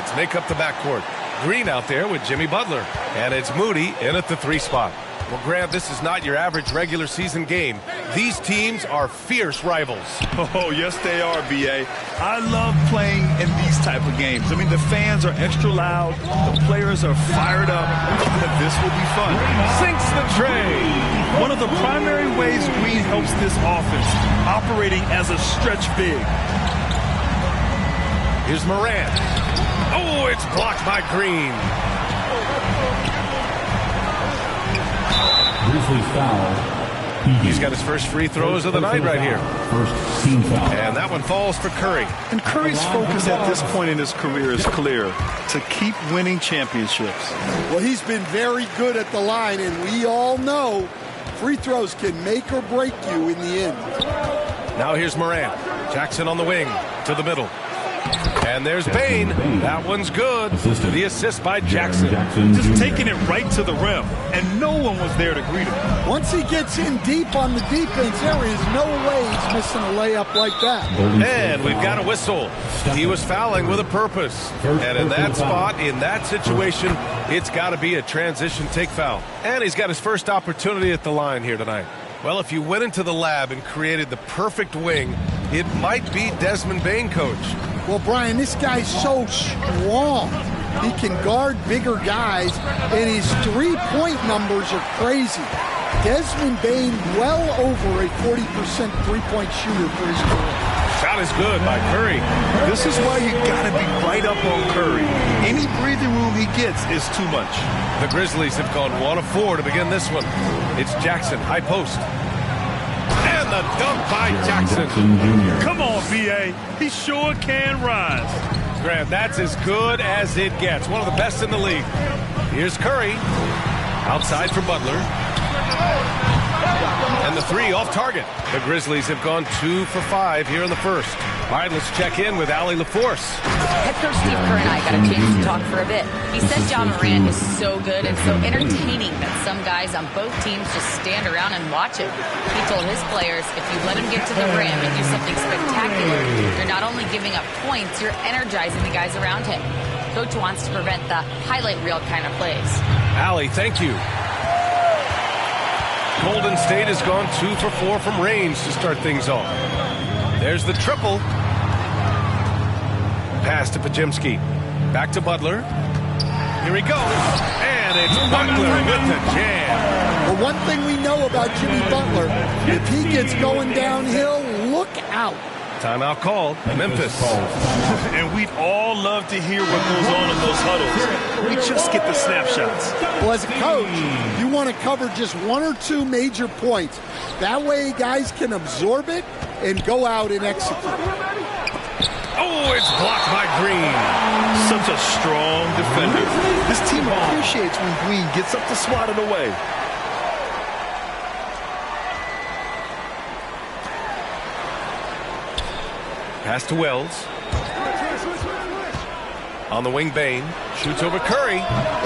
squads make up the backcourt. Green out there with Jimmy Butler. And it's Moody in at the 3 spot. Well, Grant, this is not your average regular season game. These teams are fierce rivals. Oh, yes, they are, B.A. I love playing in these type of games. I mean, the fans are extra loud. The players are fired up. This will be fun. Sinks the tray. One of the primary ways Green helps this offense, operating as a stretch big. Here's Miranda. Oh, it's blocked by Green. Grizzlies foul. He's got his first free throws of the night right here. First team foul. And that one falls for Curry. And Curry's focus at this point in his career is clear: to keep winning championships. Well, he's been very good at the line, and we all know free throws can make or break you in the end. Now here's Morant. Jackson on the wing to the middle. And there's Bain. That one's good. The assist by Jackson. Just taking it right to the rim, and no one was there to greet him. Once he gets in deep on the defense, there is no way he's missing a layup like that. And we've got a whistle. He was fouling with a purpose. And in that spot, in that situation, it's got to be a transition take foul. And he's got his first opportunity at the line here tonight. Well, if you went into the lab and created the perfect wing, it might be Desmond Bain, coach. Well, Brian, this guy's so strong. He can guard bigger guys, and his three-point numbers are crazy. Desmond Bain, well over a 40% three-point shooter for his career. Shot is good by Curry. This is why you got to be right up on Curry. Any breathing room he gets is too much. The Grizzlies have gone 1 of 4 to begin this one. It's Jackson, high post. And the dunk by Jackson. Come on, B.A. He sure can rise. Grant, that's as good as it gets. One of the best in the league. Here's Curry. Outside for Butler. And the 3 off target. The Grizzlies have gone 2 for 5 here in the first. All right, let's check in with Allie LaForce. Head coach Steve Kerr and I got a chance to talk for a bit. He said John Morant is so good and so entertaining that some guys on both teams just stand around and watch him. He told his players, if you let him get to the rim and do something spectacular, you're not only giving up points, you're energizing the guys around him. Coach wants to prevent the highlight reel kind of plays. Allie, thank you. Golden State has gone 2 for 4 from range to start things off. There's the triple. Pass to Pajemski. Back to Butler. Here he goes. And it's Butler with the jam. Well, one thing we know about Jimmy Butler, if he gets going downhill, look out. Timeout called. Memphis. And we'd all love to hear what goes on in those huddles. We just get the snapshots. Well, as a coach, you want to cover just 1 or 2 major points. That way guys can absorb it and go out and execute. Oh, it's blocked by Green. Such a strong defender. This team appreciates when Green gets up to swat it away. Pass to Wells. On the wing, Bain. Shoots over Curry.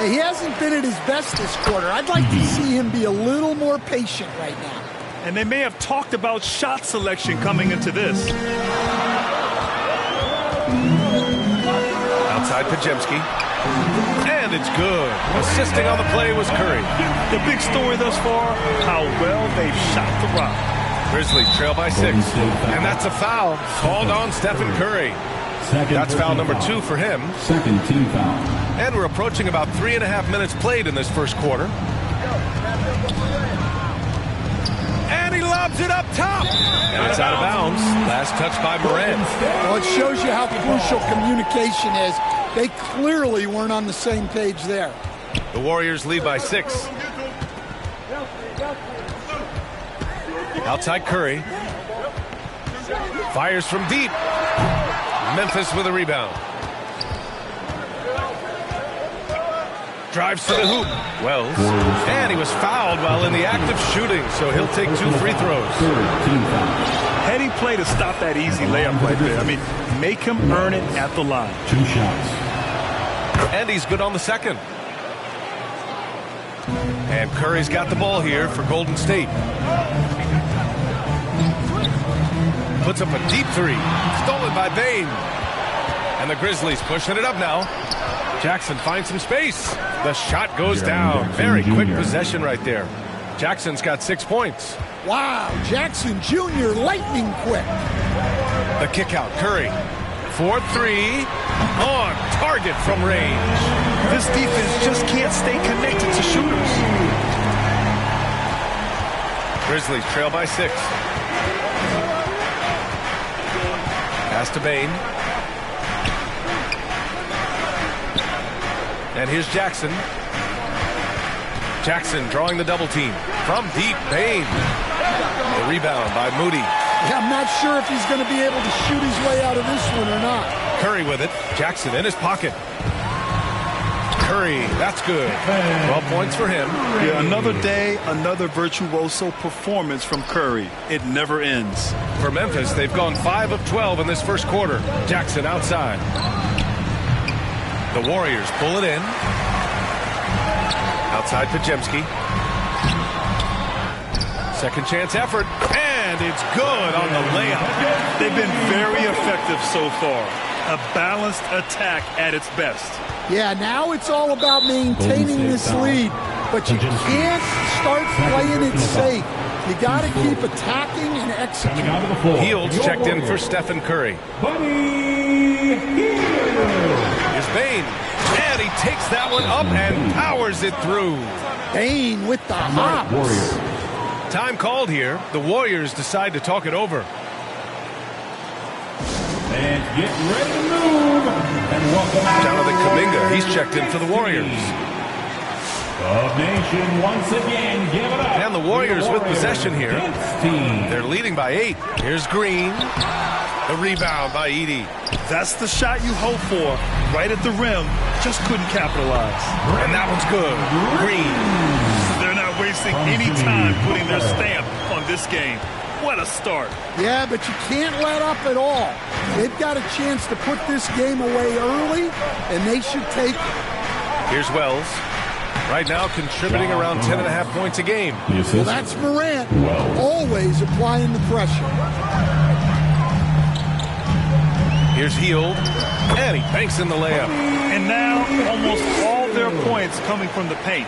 He hasn't been at his best this quarter. I'd like to see him be a little more patient right now. And they may have talked about shot selection coming into this. Outside Pajemski. And it's good. Assisting on the play was Curry. The big story thus far, how well they've shot the rock. Grizzlies trail by 6. And that's a foul called on Stephen Curry. That's foul number 2 for him. Second team foul. And we're approaching about 3.5 minutes played in this first quarter. And he lobs it up top. And it's out of bounds. Last touch by Miranda. Well, it shows you how crucial communication is. They clearly weren't on the same page there. The Warriors lead by 6. Outside Curry. Fires from deep. Memphis with a rebound. Drives to the hoop. Wells. And he was fouled while in the act of shooting, so he'll take 2 free throws. Heady play to stop that easy layup right there. I mean, make him earn it at the line. 2 shots. And he's good on the second. And Curry's got the ball here for Golden State. Puts up a deep 3. Stolen by Bain. And And the Grizzlies pushing it up now. Jackson finds some space. The shot goes down. Very quick possession right there. Jackson's got 6 points. Wow, Jackson Jr. lightning quick. The kick out, Curry. 4-3 on target from range. This defense just can't stay connected to shooters. Grizzlies trail by 6. Pass to Bane. And here's Jackson. Jackson drawing the double team. From deep, Bane. A rebound by Moody. Yeah, I'm not sure if he's going to be able to shoot his way out of this one or not. Curry with it. Jackson in his pocket. Curry, that's good. 12 points for him. Yeah, another day, another virtuoso performance from Curry. It never ends. For Memphis, they've gone 5 of 12 in this first quarter. Jackson outside. The Warriors pull it in. Outside Pajemski. Second chance effort. And it's good on the layup. They've been very effective so far. A balanced attack at its best. Yeah, now it's all about maintaining this lead. But you can't start playing it safe. You got to keep attacking and executing. Fields checked in for Stephen Curry. Here's Bane. And he takes that one up and powers it through. Bane with the hops. Time called here. The Warriors decide to talk it over. And get ready to move. And welcome Jonathan Kuminga, he's checked in for the Warriors. The nation once again give it up. And the Warriors with possession here. They're leading by 8. Here's Green. The rebound by Edey. That's the shot you hope for. Right at the rim. Just couldn't capitalize. And that one's good. Green. They're not wasting any time putting their stamp on this game. What a start. Yeah, but you can't let up at all. They've got a chance to put this game away early, and they should take it. Here's Wells. Right now contributing around 10.5 points a game. Well, that's Morant. Always applying the pressure. Here's Hield. And he banks in the layup. And now almost all their points coming from the paint.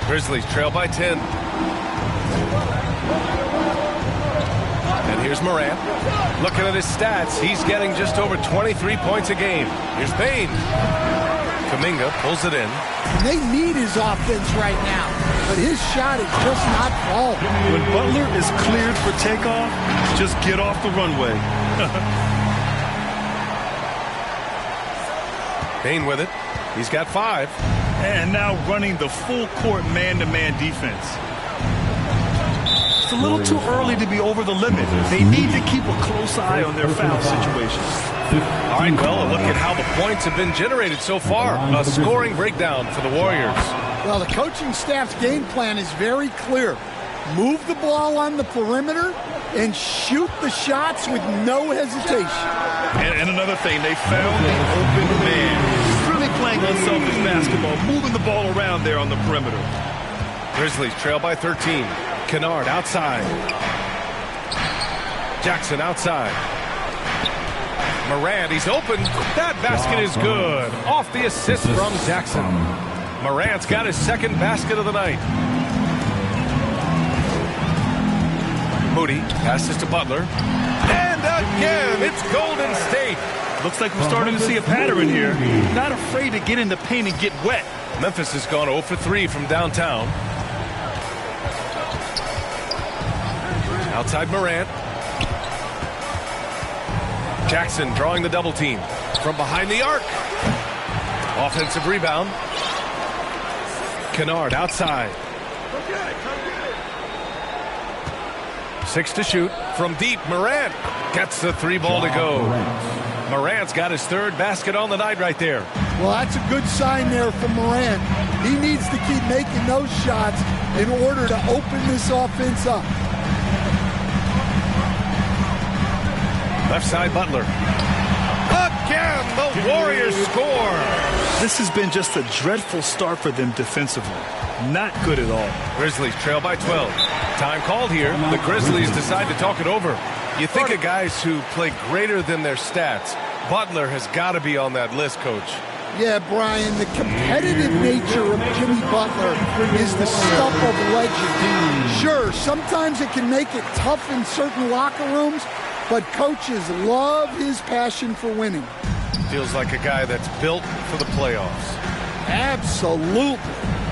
Grizzlies trail by 10. And here's Morant. Looking at his stats, he's getting just over 23 points a game. Here's Bane. Kuminga pulls it in. And they need his offense right now, but his shot is just not falling. When Butler is cleared for takeoff, just get off the runway. Bane with it. He's got 5. And now running the full court man-to-man defense. It's a little too early to be over the limit. They need to keep a close eye on their foul situations. All right, well, a look at how the points have been generated so far. A scoring breakdown for the Warriors. Well, the coaching staff's game plan is very clear. Move the ball on the perimeter and shoot the shots with no hesitation. And another thing, they found the open man. Really playing unselfish basketball, moving the ball around there on the perimeter. Grizzlies trail by 13. Kennard outside. Jackson outside. Morant, he's open. That basket is good. Off the assist from Jackson. Morant's got his second basket of the night. Moody passes to Butler. And again, it's Golden State. Looks like we're starting to see a pattern here. Not afraid to get in the paint and get wet. Memphis has gone 0 for 3 from downtown. Outside Morant. Jackson drawing the double team from behind the arc. Offensive rebound. Kennard outside. 6 to shoot from deep. Morant gets the 3 ball to go. Morant's got his 3rd basket on the night right there. Well, that's a good sign there from Morant. He needs to keep making those shots in order to open this offense up. Left side Butler. Again, the Warriors score. This has been just a dreadful start for them defensively. Not good at all. Grizzlies trail by 12. Time called here. The Grizzlies decide to talk it over. You think of guys who play greater than their stats. Butler has got to be on that list, Coach. Yeah, Brian, the competitive nature of Jimmy Butler is the stuff of legend. Sure, sometimes it can make it tough in certain locker rooms, but coaches love his passion for winning. Feels like a guy that's built for the playoffs. Absolutely.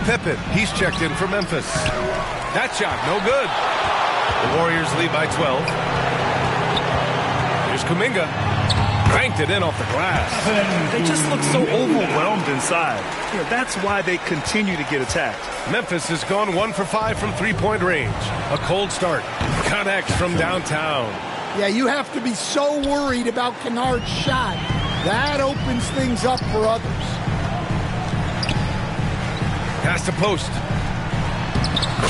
Pippen, he's checked in for Memphis. That shot, no good. The Warriors lead by 12. Here's Kuminga. Cranked it in off the glass. They just look so overwhelmed inside. That's why they continue to get attacked. Memphis has gone 1 for 5 from three-point range. A cold start. Connects from downtown. Yeah, you have to be so worried about Kennard's shot. That opens things up for others. Pass to post.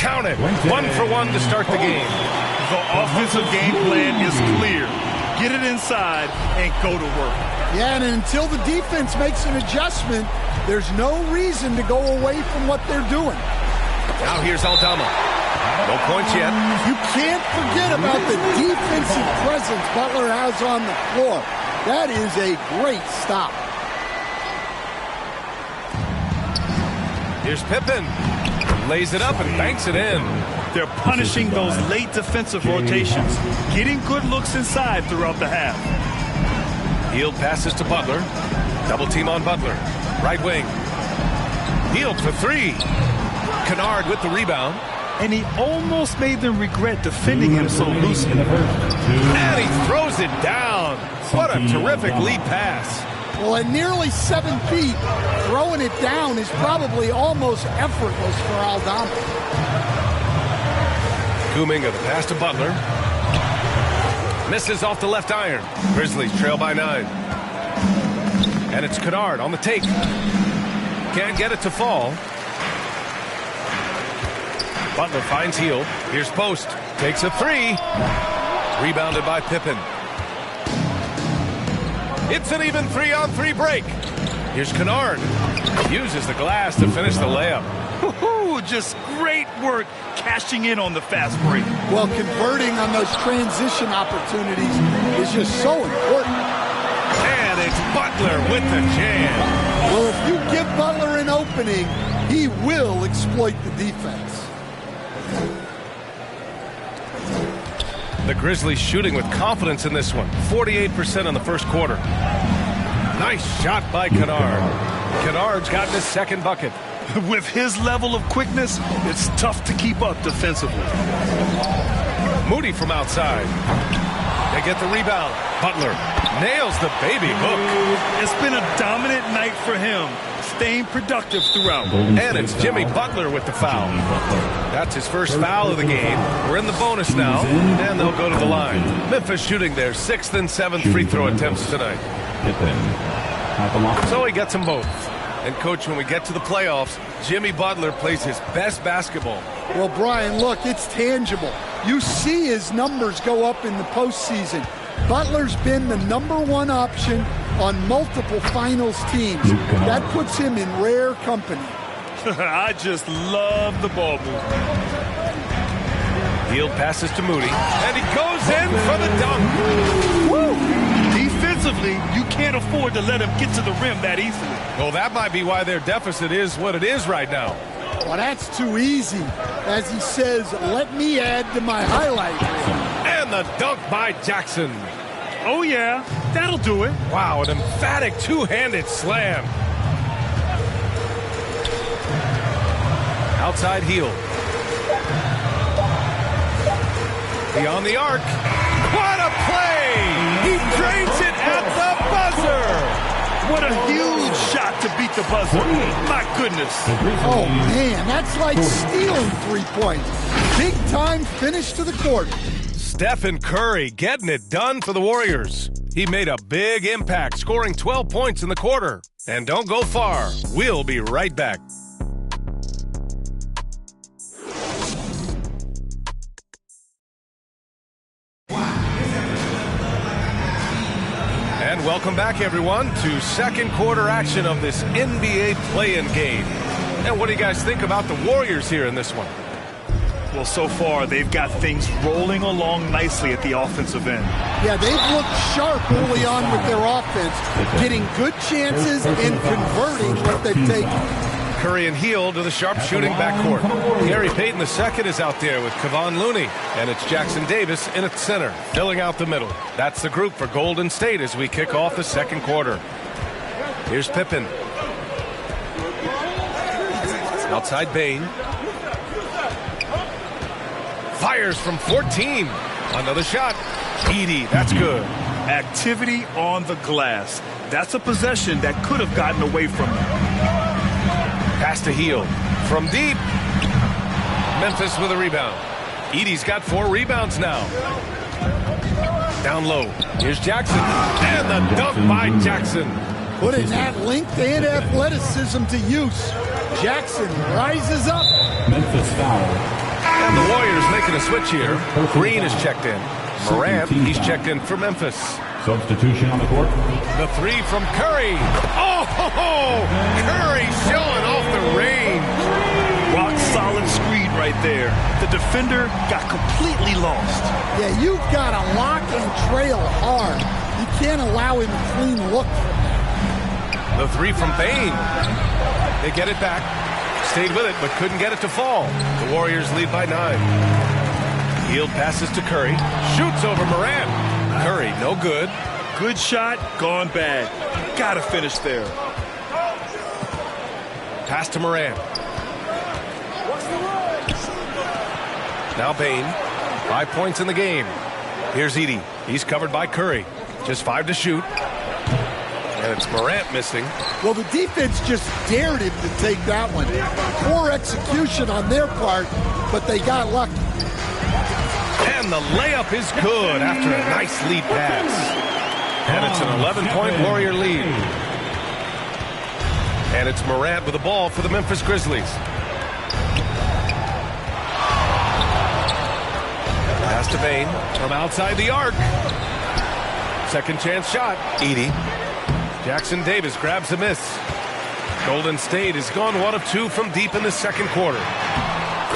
Count it. 1 for 1 to start the game. The offensive game plan is clear. Get it inside and go to work. Yeah, and until the defense makes an adjustment, there's no reason to go away from what they're doing. Now here's Aldama. No points yet. You can't forget about the defensive presence Butler has on the floor. That is a great stop. Here's Pippen. Lays it up and banks it in. They're punishing those late defensive rotations, getting good looks inside throughout the half. Hield passes to Butler. Double team on Butler. Right wing. Hield for 3. Kennard with the rebound. And he almost made them regret defending him so loosely. And he throws it down. What a terrific lead pass. Well, at nearly 7 feet, throwing it down is probably almost effortless for Aldama. Kuminga, the pass to Butler. Misses off the left iron. Grizzlies trail by 9. And it's Kennard on the take. Can't get it to fall. Butler finds Hield. Here's Post. Takes a 3. Rebounded by Pippen. It's an even 3-on-3 break. Here's Kennard. Uses the glass to finish the layup. Just great work cashing in on the fast break. Well, converting on those transition opportunities is just so important. And it's Butler with the jam. Well, if you give Butler an opening, he will exploit the defense. The Grizzlies shooting with confidence in this one. 48% in the first quarter. Nice shot by Kennard. Kennard's gotten his second bucket. With his level of quickness, it's tough to keep up defensively. Moody from outside. They get the rebound. Butler nails the baby hook. It's been a dominant night for him, staying productive throughout. And it's Jimmy Butler with the foul. That's his first foul of the game. We're in the bonus now, and they'll go to the line. Memphis shooting their 6th and 7th free throw attempts tonight. So he gets them both. And, Coach, when we get to the playoffs, Jimmy Butler plays his best basketball. Well, Brian, look, it's tangible. You see his numbers go up in the postseason. Butler's been the #1 option on multiple finals teams. That puts him in rare company. I just love the ball movement. Hield passes to Moody, and he goes in for the dunk. Woo! Defensively, you can't afford to let him get to the rim that easily. Well, that might be why their deficit is what it is right now. Well, that's too easy. As he says, let me add to my highlight reel. And the dunk by Jackson. Oh, yeah, that'll do it. Wow, an emphatic two-handed slam. Outside Hield. Beyond the arc. What a play! He drains it at the buzzer! What a huge shot to beat the buzzer. My goodness. Oh, man, that's like stealing 3 points. Big time finish to the quarter. Stephen Curry getting it done for the Warriors. He made a big impact, scoring 12 points in the quarter. And don't go far. We'll be right back. And welcome back, everyone, to second quarter action of this NBA play-in game. And what do you guys think about the Warriors here in this one? Well, so far, they've got things rolling along nicely at the offensive end. Yeah, they've looked sharp early on with their offense, getting good chances and converting what they've taken. Curry and Heel to the sharp-shooting backcourt. Gary Payton II is out there with Kevon Looney, and it's Jackson Davis in at center, filling out the middle. That's the group for Golden State as we kick off the second quarter. Here's Pippen. Outside Bane. Fires from 14. Another shot. Edey, that's good. Activity on the glass. That's a possession that could have gotten away from them. Pass to Heel. From deep. Memphis with a rebound. Edey's got 4 rebounds now. Down low. Here's Jackson. And the dunk by Jackson. Putting that length and athleticism to use. Jackson rises up. Memphis foul. And the Warriors making a switch here. Green is checked in. Morant, he's checked in for Memphis. Substitution on the court. The 3 from Curry. Oh, Curry showing off the range. Rock solid screen right there. The defender got completely lost. Yeah, you've got to lock and trail hard. You can't allow him a clean look from that. The 3 from Bane. They get it back. Stayed with it, but couldn't get it to fall. The Warriors lead by 9. Hield passes to Curry. Shoots over Morant. Curry, no good. Good shot, gone bad. Gotta finish there. Pass to Morant. Now Bane. 5 points in the game. Here's Edey. He's covered by Curry. Just 5 to shoot. And it's Morant missing. Well, the defense just dared him to take that one. Poor execution on their part, but they got lucky. And the layup is good after a nice lead pass. And it's an 11-point Warrior lead. And it's Morant with the ball for the Memphis Grizzlies. Pass to Bane from outside the arc. Second chance shot. Edey. Jackson Davis grabs the miss. Golden State has gone 1 of 2 from deep in the second quarter.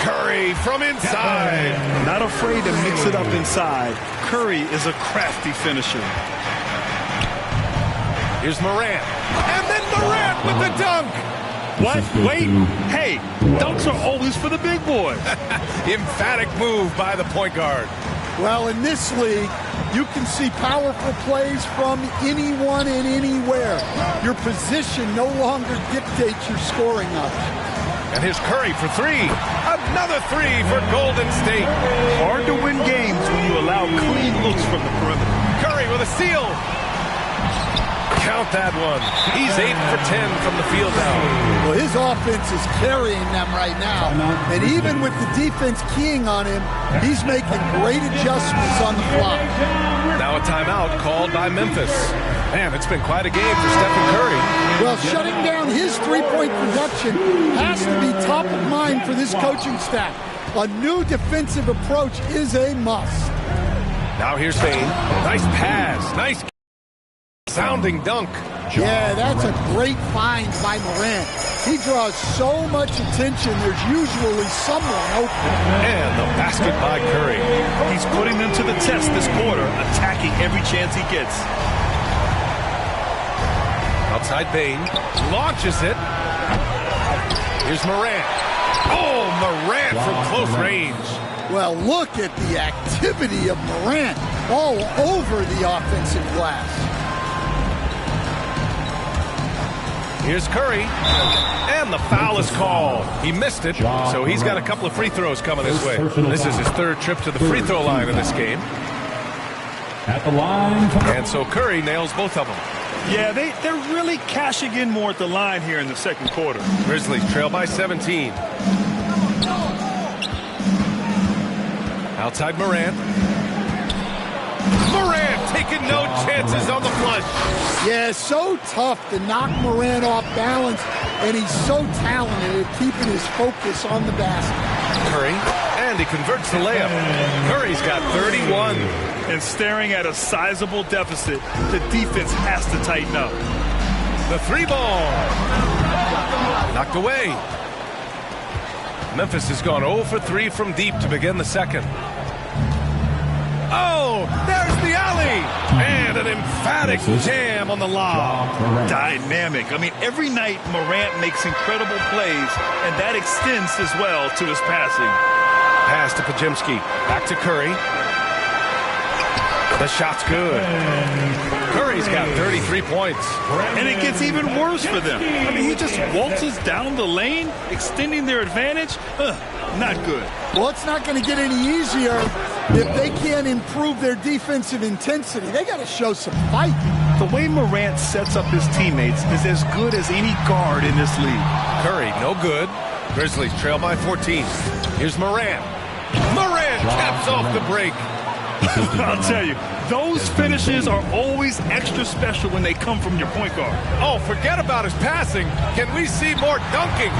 Curry from inside. Not afraid to mix it up inside. Curry is a crafty finisher. Here's Morant. And then Morant with the dunk. What? Wait. Hey, dunks are always for the big boys. Emphatic move by the point guard. Well, in this league, you can see powerful plays from anyone and anywhere. Your position no longer dictates your scoring options. And here's Curry for 3. Another 3 for Golden State. Hard to win games when you allow clean looks from the perimeter. Curry with a steal. Count that one. He's 8 for 10 from the field now. Well, his offense is carrying them right now. And even with the defense keying on him, he's making great adjustments on the fly. Now a timeout called by Memphis. Man, it's been quite a game for Stephen Curry. Well, shutting down his three-point production has to be top of mind for this coaching staff. A new defensive approach is a must. Now here's Bane. Nice pass. Nice sounding dunk. Yeah, that's a great find by Morant. He draws so much attention, there's usually someone open. And the basket by Curry. He's putting them to the test this quarter, attacking every chance he gets. Outside Bane. Launches it. Here's Morant. Oh, Morant from close range. Well, look at the activity of Morant all over the offensive glass. Here's Curry, and the foul is called. He missed it, so he's got a couple of free throws coming his way. This is his 3rd trip to the free throw line in this game. At the line. And so Curry nails both of them. Yeah, they're really cashing in more at the line here in the second quarter. Grizzlies trail by 17. Outside Morant. Morant taking no chances on the flush. Yeah, so tough to knock Morant off balance, and he's so talented at keeping his focus on the basket. Curry, and he converts the layup. Curry's got 31. And staring at a sizable deficit, the defense has to tighten up. The 3 ball. Knocked away. Memphis has gone 0 for 3 from deep to begin the second. Oh, there's the alley. And an emphatic jam on the lob. Dynamic. I mean, every night Morant makes incredible plays, and that extends as well to his passing. Pass to Pajemski. Back to Curry. The shot's good. Curry's got 33 points. And it gets even worse for them. I mean, he just waltzes down the lane, extending their advantage. Not good. Well, it's not going to get any easier if they can't improve their defensive intensity. They got to show some fight. The way Morant sets up his teammates is as good as any guard in this league. Curry, no good. Grizzlies trail by 14. Here's Morant. Morant taps off the break. I'll tell you, those finishes are always extra special when they come from your point guard. Oh, forget about his passing. Can we see more dunking?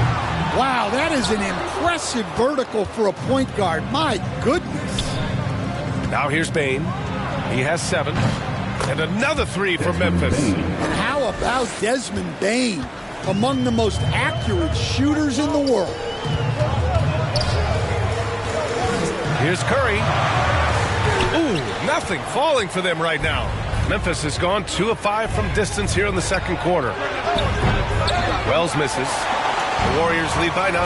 Wow, that is an impressive vertical for a point guard. My goodness. Now here's Bane. He has 7. And another 3 for Memphis. And how about Desmond Bane, among the most accurate shooters in the world? Here's Curry. Ooh, nothing falling for them right now. Memphis has gone 2 of 5 from distance here in the second quarter. Wells misses. The Warriors lead by 9.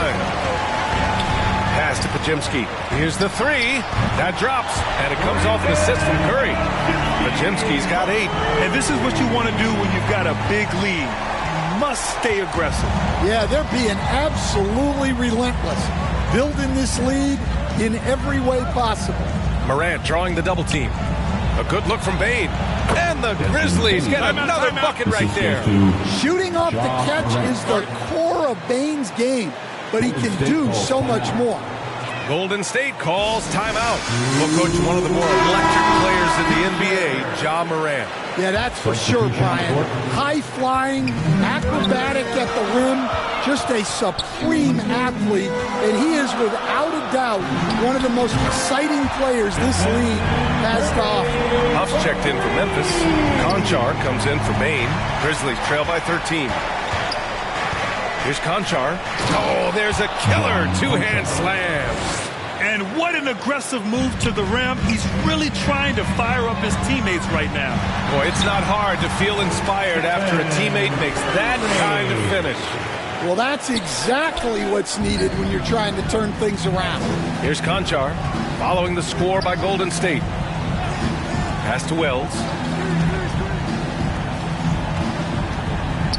Pass to Pajemski. Here's the 3. That drops, and it comes off an assist from Curry. Pajemski's got 8. And this is what you want to do when you've got a big lead. You must stay aggressive. Yeah, they're being absolutely relentless, building this lead in every way possible. Morant drawing the double team. A good look from Bane. And the Grizzlies get another bucket right there. Shooting off the catch is the core of Bane's game, but he can do so much more. Golden State calls timeout. We'll coach one of the more electric players in the NBA, Ja Morant. Yeah, that's for sure, Brian. High-flying, acrobatic at the rim, just a supreme athlete, and he is without a doubt one of the most exciting players this league has to offer. Huff's checked in for Memphis. Conchar comes in for Bane. Grizzlies trail by 13. Here's Conchar. Oh, there's a killer two-hand slam. And what an aggressive move to the rim. He's really trying to fire up his teammates right now. Boy, it's not hard to feel inspired after a teammate makes that kind of finish. Well, that's exactly what's needed when you're trying to turn things around. Here's Conchar, following the score by Golden State. Pass to Wells.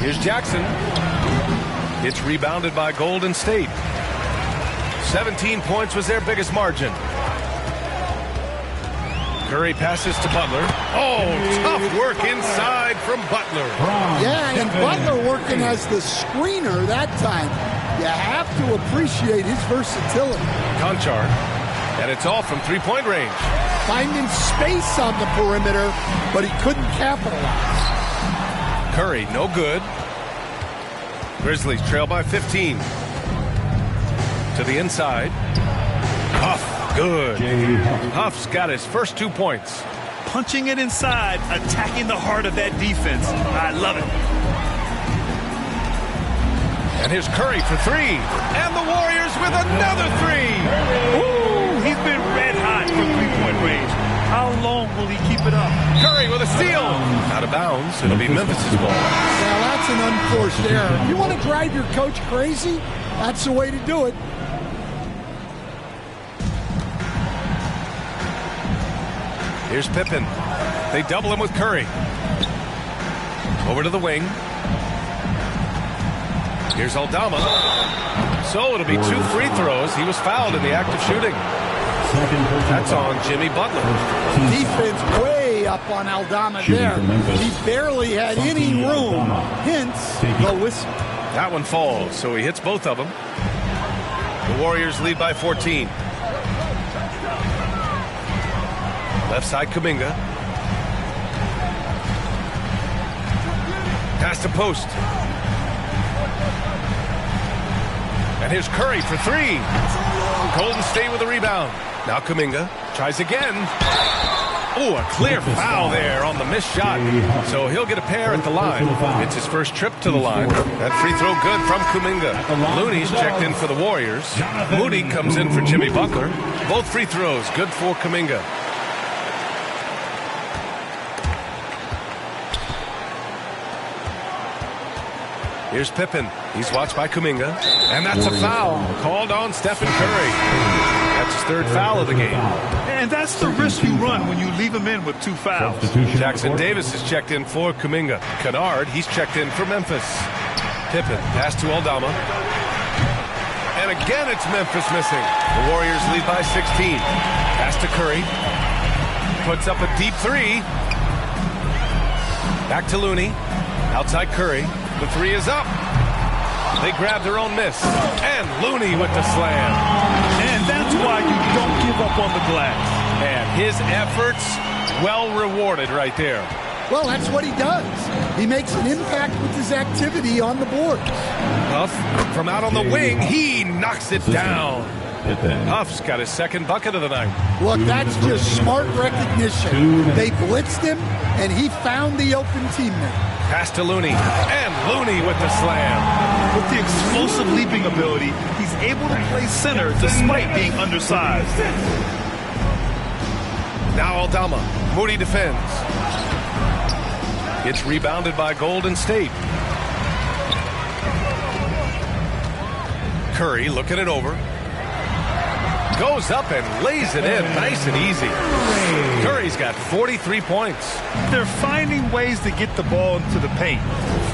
Here's Jackson. It's rebounded by Golden State. 17 points was their biggest margin. Curry passes to Butler. Oh, tough work inside from Butler. Yeah, and Butler working as the screener that time. You have to appreciate his versatility. Conchar, and it's all from three-point range. Finding space on the perimeter, but he couldn't capitalize. Curry, no good. Grizzlies trail by 15. To the inside. Huff, good. Huff's got his first 2 points. Punching it inside, attacking the heart of that defense. I love it. And here's Curry for 3. And the Warriors with another 3. Ooh, he's been red hot from three-point range. How long will he keep it up? Curry with a steal. Out of bounds. It'll be Memphis' ball. Now, that's an unforced error. You want to drive your coach crazy? That's the way to do it. Here's Pippen. They double him with Curry. Over to the wing. Here's Aldama. So it'll be 2 free throws. He was fouled in the act of shooting. That's on Jimmy Butler. Defense way up on Aldama there. He barely had any room. Hence the whistle. That one falls, so he hits both of them. The Warriors lead by 14. Left side, Kuminga. Pass to post. And here's Curry for 3. Golden State with a rebound. Now Kuminga tries again. Oh, a clear foul there on the missed shot. So he'll get a pair at the line. It's his first trip to the line. That free throw good from Kuminga. Looney's checked in for the Warriors. Moody comes in for Jimmy Butler. Both free throws good for Kuminga. Here's Pippen. He's watched by Kuminga. And that's a foul called on Stephen Curry. That's his third foul of the game. And that's the risk you run when you leave him in with 2 fouls. Jackson Davis is checked in for Kuminga. Kennard, he's checked in for Memphis. Pippen, pass to Aldama. And again, it's Memphis missing. The Warriors lead by 16. Pass to Curry. Puts up a deep 3. Back to Looney. Outside Curry. The 3 is up. They grab their own miss. And Looney with the slam. And that's why you don't give up on the glass. And his efforts well rewarded right there. Well, that's what he does. He makes an impact with his activity on the board. Huff from out on the wing. He knocks it down. Huff's got his second bucket of the night. Look, that's just smart recognition. They blitzed him, and he found the open teammate. Pass to Looney. And Looney with the slam. With the explosive leaping ability, he's able to play center despite being undersized. Now Aldama. Moody defends. It's rebounded by Golden State. Curry looking it over. Goes up and lays it in nice and easy. Curry's got 43 points. They're finding ways to get the ball into the paint.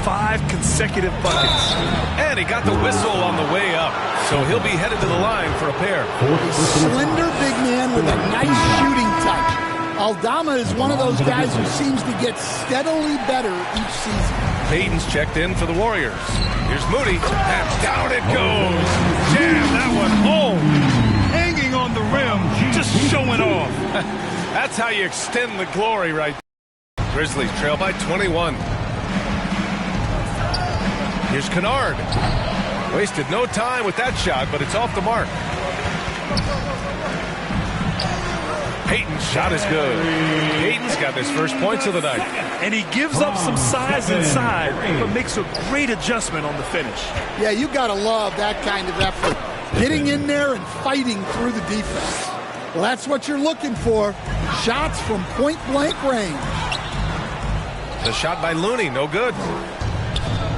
5 consecutive buckets. And he got the whistle on the way up. So he'll be headed to the line for a pair. Slender big man with a nice shooting touch. Aldama is one of those guys who seems to get steadily better each season. Payton's checked in for the Warriors. Here's Moody. And down it goes. Jam that one home. Hanging on the rim, just showing off. That's how you extend the glory right there. Grizzlies trail by 21. Here's Kennard. Wasted no time with that shot, but it's off the mark. Payton's shot is good. Payton's got his first points of the night. And he gives up some size inside, but makes a great adjustment on the finish. Yeah, you got to love that kind of effort. Getting in there and fighting through the defense. Well, that's what you're looking for. Shots from point-blank range. The shot by Looney, no good.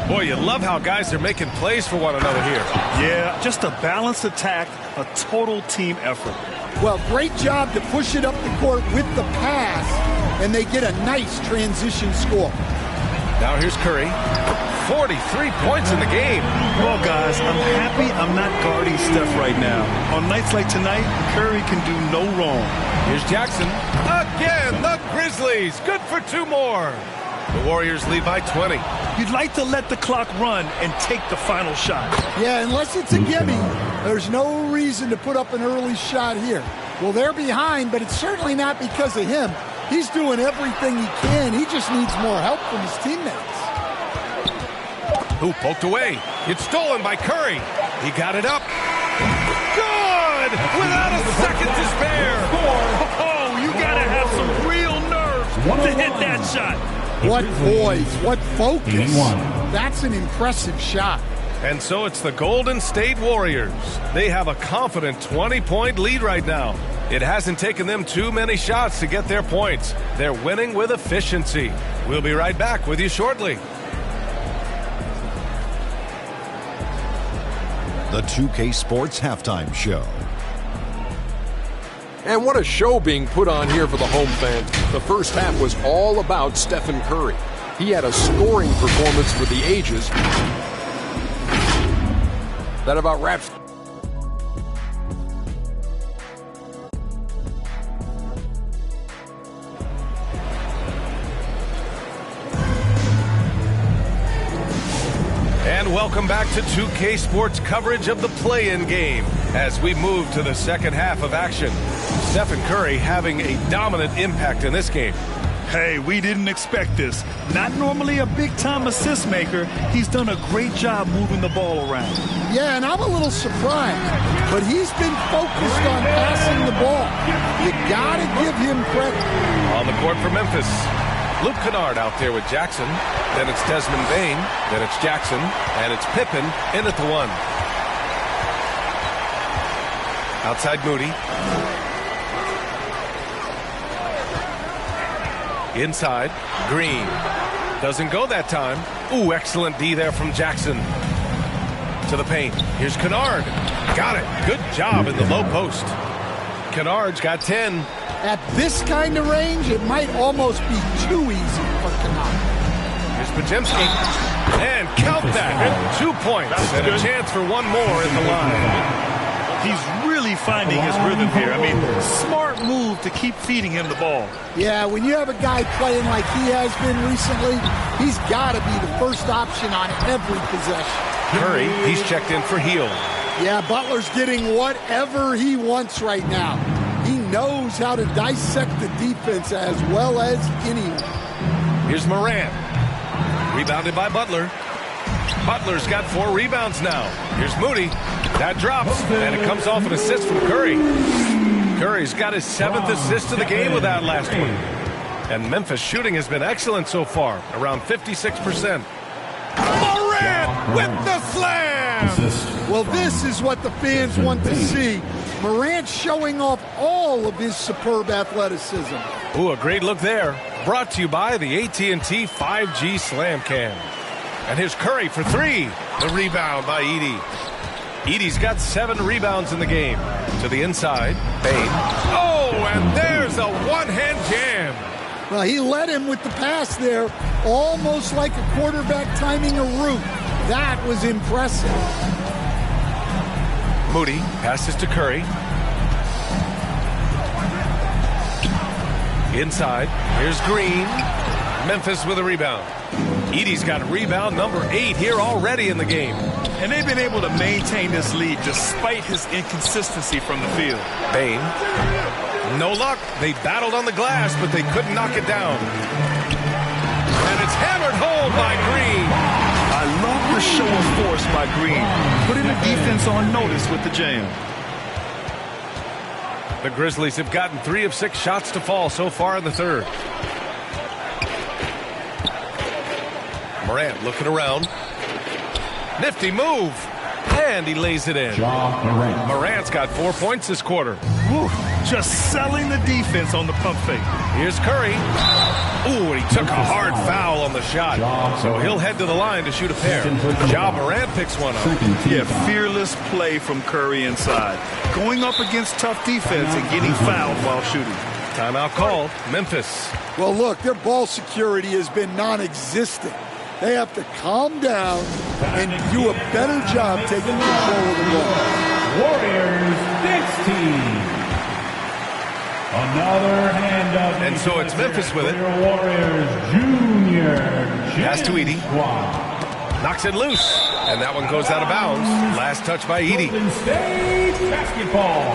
Boy, you love how guys are making plays for one another here. Yeah, just a balanced attack, a total team effort. Well, great job to push it up the court with the pass, and they get a nice transition score. Now here's Curry. 43 points in the game. Well, guys, I'm happy I'm not guarding Steph right now. On nights like tonight, Curry can do no wrong. Here's Jackson. Again, the Grizzlies. Good for 2 more. The Warriors lead by 20. You'd like to let the clock run and take the final shot. Yeah, unless it's a gimme, there's no reason to put up an early shot here. Well, they're behind, but it's certainly not because of him. He's doing everything he can. He just needs more help from his teammates. Who poked away? It's stolen by Curry. He got it up. Good! Without a second to spare. Oh, you got to have some real nerve to hit that shot. What poise, what focus. That's an impressive shot. And so it's the Golden State Warriors. They have a confident 20-point lead right now. It hasn't taken them too many shots to get their points. They're winning with efficiency. We'll be right back with you shortly. The 2K Sports Halftime Show. And what a show being put on here for the home fans. The first half was all about Stephen Curry. He had a scoring performance for the ages. That about wraps. And welcome back to 2K Sports coverage of the play-in game as we move to the second half of action. Stephen Curry having a dominant impact in this game. Hey, we didn't expect this. Not normally a big-time assist maker. He's done a great job moving the ball around. Yeah, and I'm a little surprised, but he's been focused on passing the ball. You got to give him credit. On the court for Memphis, Luke Kennard out there with Jackson. Then it's Desmond Bane. Then it's Jackson. And it's Pippen in at the 1. Outside Moody. Inside, Green. Doesn't go that time. Ooh, excellent D there from Jackson. To the paint. Here's Kennard. Got it. Good job in the low post. Kennard's got 10. At this kind of range, it might almost be too easy for Kennard. Here's Podziemski. And count that. 2 points. And a chance for one more at the line. He's really finding his rhythm here. I mean, smart move to keep feeding him the ball. Yeah, when you have a guy playing like he has been recently, he's got to be the first option on every possession. Curry, he's checked in for Hield. Yeah, Butler's getting whatever he wants right now. He knows how to dissect the defense as well as anyone. Here's Morant. Rebounded by Butler. Butler's got 4 rebounds now. Here's Moody. That drops, and it comes off an assist from Curry. Curry's got his 7th assist of the game with that last one. And Memphis shooting has been excellent so far, around 56%. Morant with the slam! Well, this is what the fans want to see. Morant showing off all of his superb athleticism. Ooh, a great look there. Brought to you by the AT&T 5G Slam Cam. And here's Curry for 3. The rebound by Edey. Edey's got 7 rebounds in the game. To the inside, Bane. Oh, and there's a one-hand jam. Well, he led him with the pass there, almost like a quarterback timing a route. That was impressive. Moody passes to Curry. Inside, here's Green. Memphis with a rebound. Edey's got rebound number 8 here already in the game. And they've been able to maintain this lead despite his inconsistency from the field. Bane. No luck. They battled on the glass, but they couldn't knock it down. And it's hammered home by Green. I love the show of force by Green. Putting the defense on notice with the jam. The Grizzlies have gotten 3 of 6 shots to fall so far in the third. Morant looking around. Nifty move. And he lays it in. Morant's got 4 points this quarter. Woo, just selling the defense on the pump fake. Here's Curry. Ooh, and he took a hard foul on the shot. So he'll head to the line to shoot a pair. Ja Morant picks one up. Yeah, fearless play from Curry inside. Going up against tough defense and getting fouled while shooting. Timeout called. Memphis. Well, look, their ball security has been non-existent. They have to calm down and do a better job taking control of the ball. Warriors 16. Another hand up. And so it's Memphis with it. Warriors Junior. Pass to Edey. Knocks it loose. And that one goes out of bounds. Last touch by Edey. Golden State basketball.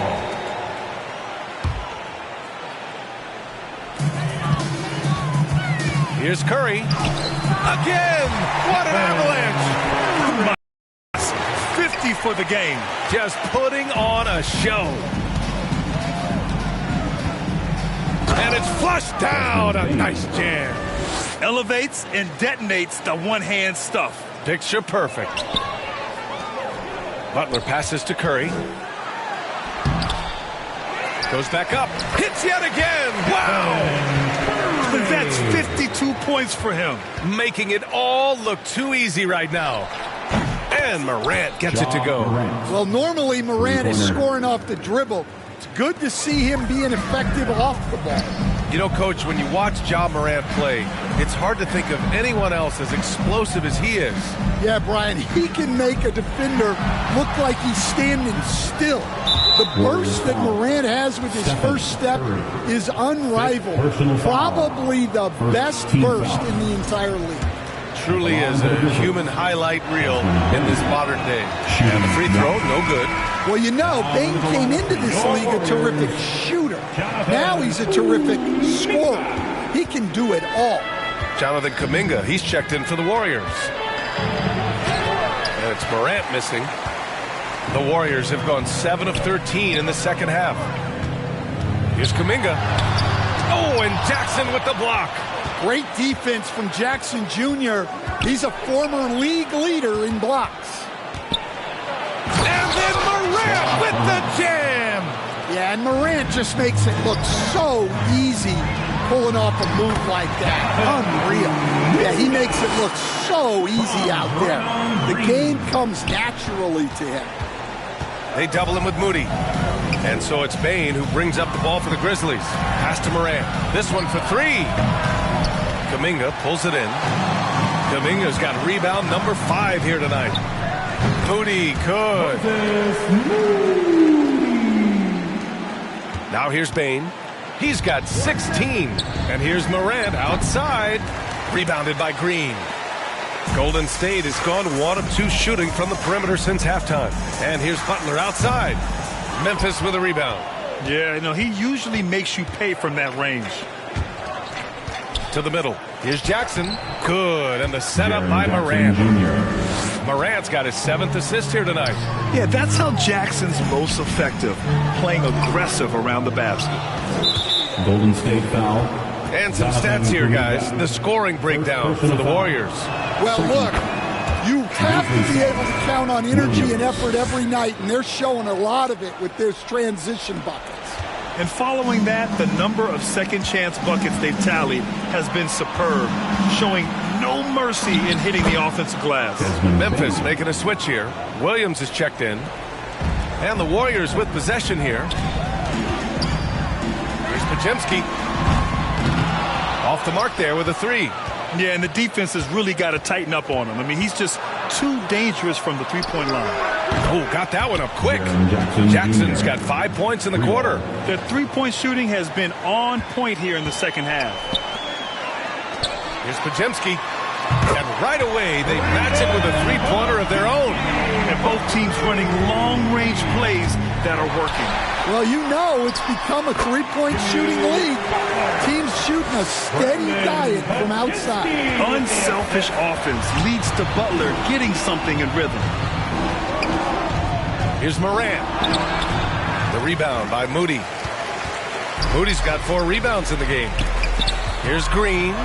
Here's Curry. Again! What an avalanche! 50 for the game. Just putting on a show. And it's flushed down. A nice jam. Elevates and detonates the one-hand stuff. Picture perfect. Butler passes to Curry. Goes back up. Hits yet again. Wow! That's 52 points for him. Making it all look too easy right now. And Morant gets it to go. Well, normally Morant is scoring off the dribble. It's good to see him being effective off the ball. You know, Coach, when you watch Ja Morant play, it's hard to think of anyone else as explosive as he is. Yeah, Brian, he can make a defender look like he's standing still. The burst that Morant has with his first step is unrivaled. Probably the best burst in the entire league. Truly is a human highlight reel in this modern day. And the free throw, no good. Well, you know, Bane came into this league a terrific shooter. Now he's a terrific scorer. He can do it all. Jonathan Kuminga, he's checked in for the Warriors. And it's Morant missing. The Warriors have gone 7 of 13 in the second half. Here's Kuminga. Oh, and Jackson with the block. Great defense from Jackson Jr. He's a former league leader in blocks. And then Morant with the jam. Yeah, and Morant just makes it look so easy pulling off a move like that. Unreal. Yeah, he makes it look so easy out there. The game comes naturally to him. They double him with Moody. And so it's Bane who brings up the ball for the Grizzlies. Pass to Morant. This one for 3. Kuminga pulls it in. Kuminga's got rebound number 5 here tonight. Moody good. Now here's Bane. He's got 16. And here's Morant outside. Rebounded by Green. Golden State has gone 1 of 2 shooting from the perimeter since halftime. And here's Butler outside. Memphis with a rebound. Yeah, he usually makes you pay from that range. To the middle. Here's Jackson. Good. And the setup by Morant. Morant's got his 7th assist here tonight. Yeah, that's how Jackson's most effective, playing aggressive around the basket. Golden State foul. And some stats here, guys. The scoring breakdown for the Warriors. Well, look, you have to be able to count on energy and effort every night, and they're showing a lot of it with their transition buckets. And following that, the number of second-chance buckets they've tallied has been superb, showing no mercy in hitting the offensive glass. Memphis making a switch here. Williams is checked in. And the Warriors with possession here. Here's Podziemski. Off the mark there with a 3. Yeah, and the defense has really got to tighten up on him. I mean, he's just too dangerous from the three-point line. Oh, got that one up quick. Jackson's got 5 points in the quarter. The three-point shooting has been on point here in the second half. Here's Podziemski. And right away, they match it with a three-pointer of their own. And both teams running long-range plays that are working. Well, it's become a three-point shooting league. Teams shooting a steady diet from outside. Unselfish offense leads to Butler getting something in rhythm. Here's Morant. The rebound by Moody. Moody's got 4 rebounds in the game. Here's Green.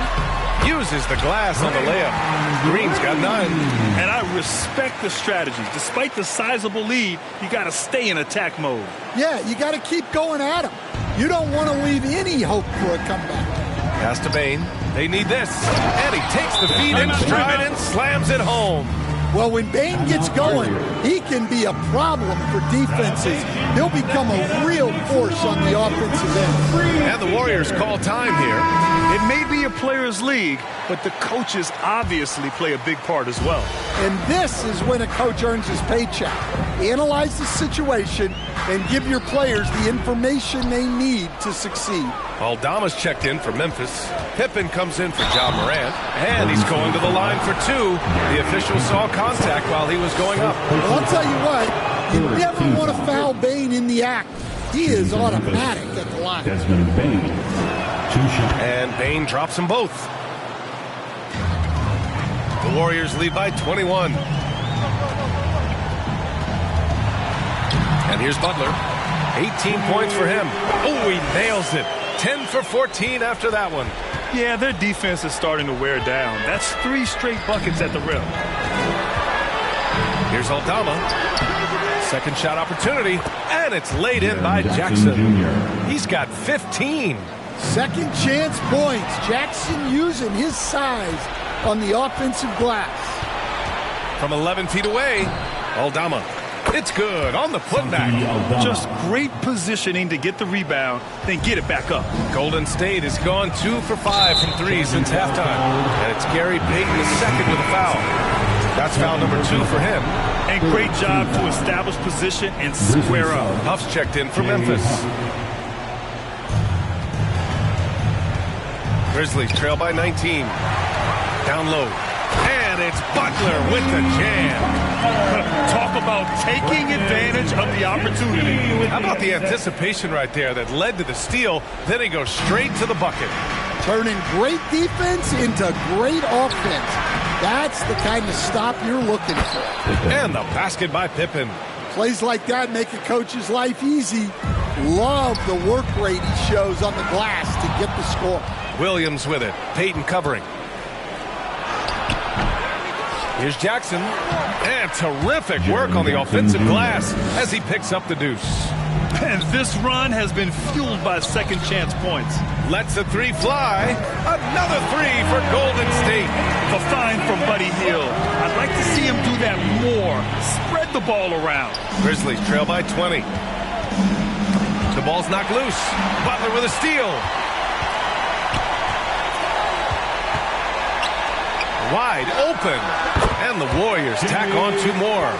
Uses the glass on the layup. Green's got 9. And I respect the strategy. Despite the sizable lead, you got to stay in attack mode. Yeah, you got to keep going at him. You don't want to leave any hope for a comeback. Pass to Bane. They need this. And he takes the feed in stride and slams it home. Well, when Bane gets going, he can be a problem for defenses. He'll become a real force on the offensive end. And the Warriors call time here. It may be a players' league, but the coaches obviously play a big part as well. And this is when a coach earns his paycheck. Analyze the situation and give your players the information they need to succeed. Aldama's checked in for Memphis. Pippen comes in for Ja Morant. And he's going to the line for 2. The official saw contact while he was going up. Well, I'll tell you what, you never want to foul Bane in the act. He is automatic at the line. Desmond Bane. 2 shots. And Bane drops them both. The Warriors lead by 21. And here's Butler. 18 points for him. Oh, he nails it. 10 for 14 after that one. Yeah, their defense is starting to wear down. That's 3 straight buckets at the rim. Here's Aldama. Second shot opportunity. And it's laid in by Jackson. He's got 15. Second chance points. Jackson using his size on the offensive glass. From 11 feet away, Aldama. It's good on the putback. Just great positioning to get the rebound, then get it back up. Golden State has gone 2 for 5 from 3 since halftime. And it's Gary Payton II with a foul. That's foul number 2 for him. And great job to establish position and square up. Huff's checked in for Memphis. Grizzlies trail by 19. Down low. And it's Butler with the jam. Talk about taking advantage of the opportunity. How about the anticipation right there that led to the steal? Then he goes straight to the bucket. turning great defense into great offense. That's the kind of stop you're looking for. And the basket by Pippen. Plays like that make a coach's life easy. Love the work rate he shows on the glass to get the score. Williams with it. Payton covering. Here's Jackson. And terrific work on the offensive glass as he picks up the deuce. And this run has been fueled by second chance points. Lets a three fly. Another three for Golden State. The find from Buddy Hield. I'd like to see him do that more. Spread the ball around. Grizzlies trail by 20. The ball's knocked loose. Butler with a steal. Wide open. And the Warriors tack on 2 more.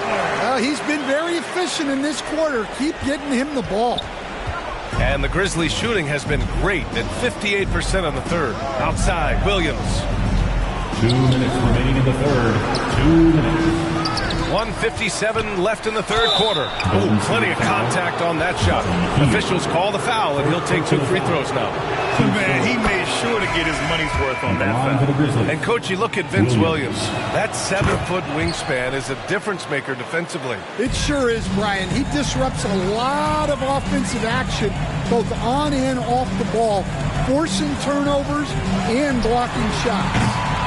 He's been very efficient in this quarter. Keep getting him the ball. And the Grizzlies shooting has been great at 58% on the third. Outside, Williams. 2 minutes remaining in the third. 2 minutes. 1:57 left in the third quarter. Ooh, plenty of contact on that shot. Officials call the foul, and he'll take 2 free throws now. Man, he made sure to get his money's worth on that foul. And, Coach, you look at Vince Williams. That 7-foot wingspan is a difference maker defensively. It sure is, Brian. He disrupts a lot of offensive action, both on and off the ball, forcing turnovers and blocking shots.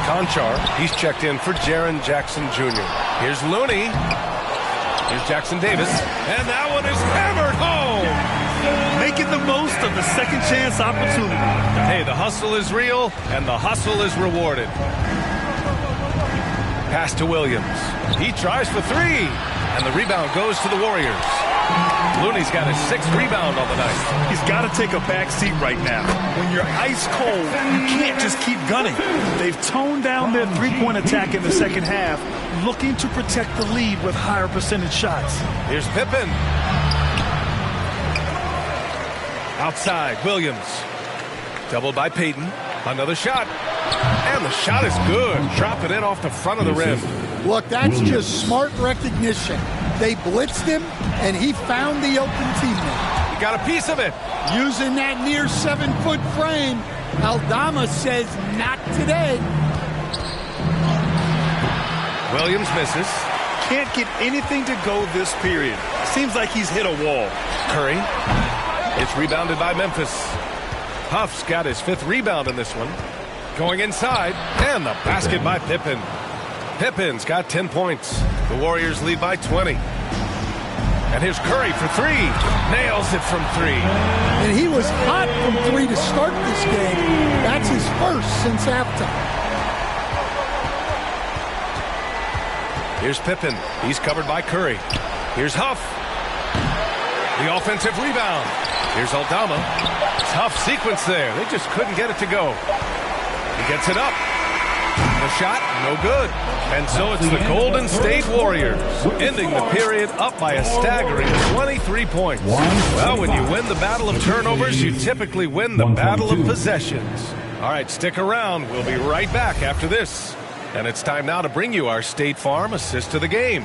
Conchar, he's checked in for Jaren Jackson Jr. Here's Looney. Here's Jackson Davis. And that one is hammered home. Making the most of the second chance opportunity. Hey, the hustle is real, and the hustle is rewarded. Pass to Williams. He tries for 3, and the rebound goes to the Warriors. Looney's got his 6th rebound on the night. He's got to take a back seat right now. When you're ice cold, you can't just keep gunning. They've toned down their three-point attack in the second half, looking to protect the lead with higher percentage shots. Here's Pippen. Outside, Williams. Doubled by Payton. Another shot. And the shot is good. Drop it in off the front of the rim. Look, that's just smart recognition. They blitzed him, and he found the open teammate. He got a piece of it. Using that near 7-foot frame, Aldama says, not today. Williams misses. Can't get anything to go this period. Seems like he's hit a wall. Curry. It's rebounded by Memphis. Huff's got his 5th rebound in this one. Going inside, and the basket by Pippen. Pippen's got 10 points. The Warriors lead by 20. And here's Curry for 3. Nails it from 3. And he was hot from 3 to start this game. That's his first since halftime. Here's Pippen. He's covered by Curry. Here's Huff. The offensive rebound. Here's Aldama. Tough sequence there. They just couldn't get it to go. He gets it up. The shot, no good. And so it's the Golden State Warriors ending the period up by a staggering 23 points. Well, when you win the battle of turnovers, you typically win the battle of possessions. All right, stick around. We'll be right back after this. And it's time now to bring you our State Farm assist to the game.